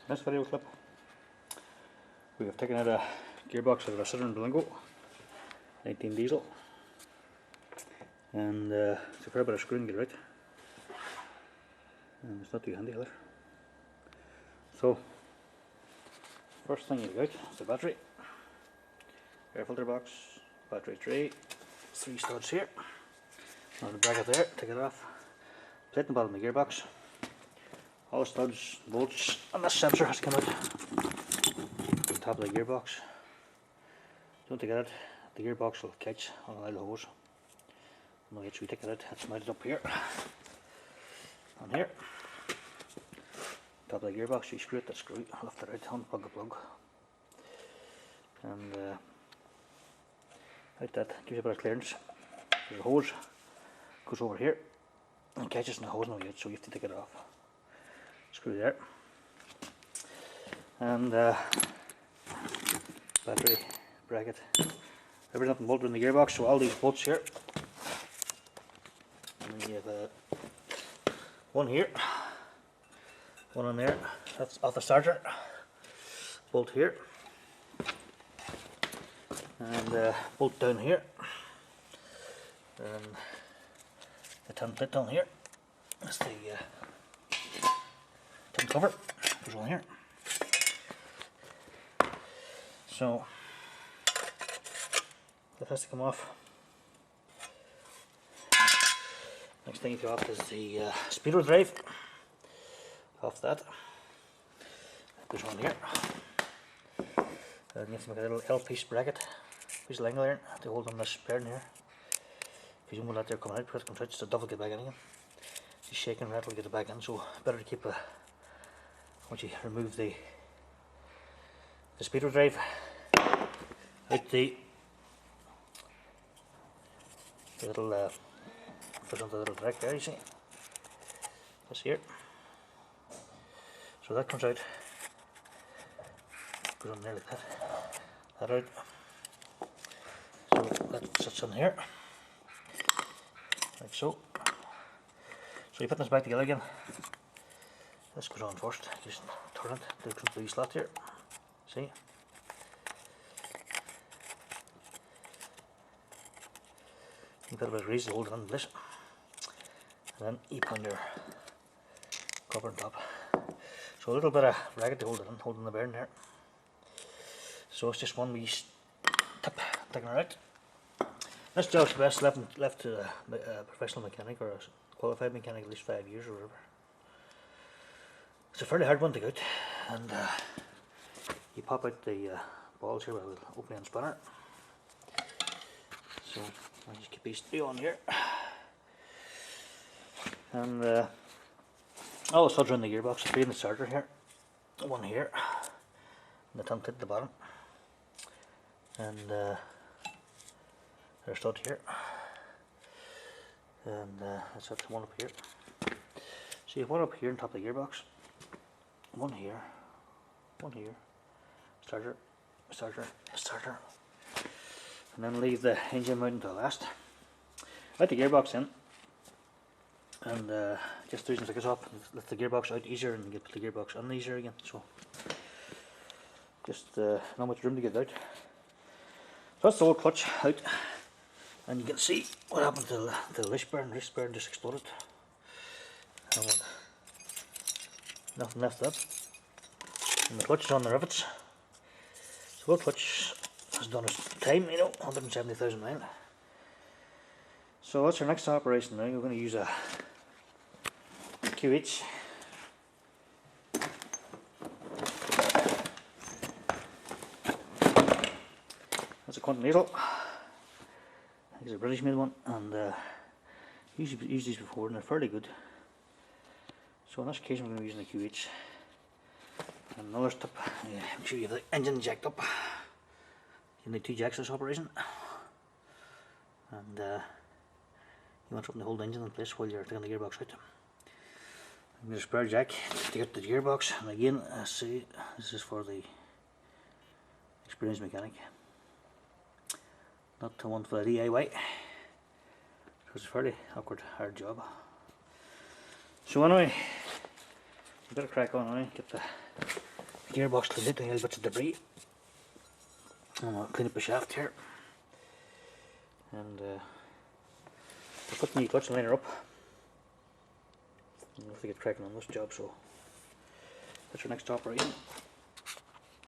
In this video clip we have taken out a gearbox of a Citroen Berlingo 19 diesel, and it's a fair bit of screwing to get out, and it's not too handy either. So first thing you get out is the battery, air filter box, battery tray, 3 studs here, now the bracket there, take it off, plate in the bottom of the gearbox, all the studs, bolts, and this sensor has to come out on top of the gearbox. Don't take it out, the gearbox will catch on a little hose. No, we take it out, it's mounted up here, on here. Top of the gearbox, you screw it, that screw, lift it out, unplug the plug, and out that gives you a bit of clearance. There's a hose, goes over here, and catches in the hose now yet, so you have to take it off. Screw there, and battery, bracket, everything up and bolted in the gearbox, so all these bolts here, and then you have one here, one on there, that's off the starter, bolt here, and bolt down here, and the tin plate down here, that's the tin cover, goes on here. So that has to come off. Next thing you go off is the speedo drive. Off that. Goes on here. And you have to make a little L-piece bracket, piece of ling iron to hold on this bearing here. Because you won't let it come out, because it comes out, just a double get back in again. You shake and rattle to get it back in, so better to keep once you remove the speedo drive out the little push onto the little track there, you see, this here, so that comes out, goes on there like that out, so that sits on here, like so. So you put this back together again, this goes on first, just turn it to the complete slot here, see. You put a bit of grease to hold it on this, and then you put your cover on top. So a little bit of bracket to hold it on, holding the bearing there. So it's just one wee tip taking it out. This job's best left to a professional mechanic or a qualified mechanic, at least 5 years or whatever. It's a fairly hard one to get out, and you pop out the balls here with an opening and spinner. So I just keep these 3 on here, and all the studs are in the gearbox. 3 in the starter here, 1 here, and the tin plate at the bottom, and there's a stud here, and that's the one up here. So you have one up here on top of the gearbox, one here, starter, and then leave the engine mount until last. Let the gearbox in, and just loosen the tickets up, let the gearbox out easier and get the gearbox in easier again. So just not much room to get out. So that's the old clutch out, and you can see what happened to the leash bearing. The leash bearing just exploded. And nothing left up. And the clutch is on the rivets. So the clutch has done its time, 170,000 miles. So that's our next operation now. We're going to use a QH. That's a Continental. I think it's a British made one, and used these before and they're fairly good. So on this occasion we're going to be using a QH. And another step, make sure you have the engine jacked up. You need 2 jacks for this operation, and you want something to hold the engine in place while you're taking the gearbox out. I'm going to spare jack to get the gearbox, and again, see, this is for the experienced mechanic, not the one for the DIY. So it's a fairly awkward, hard job. So anyway, a bit of crack on now, get the gearbox cleaned out, a little bits of debris. And I'll clean up the shaft here. And I'll put the new clutch and liner up. I'll have to get cracking on this job, so that's your next operation.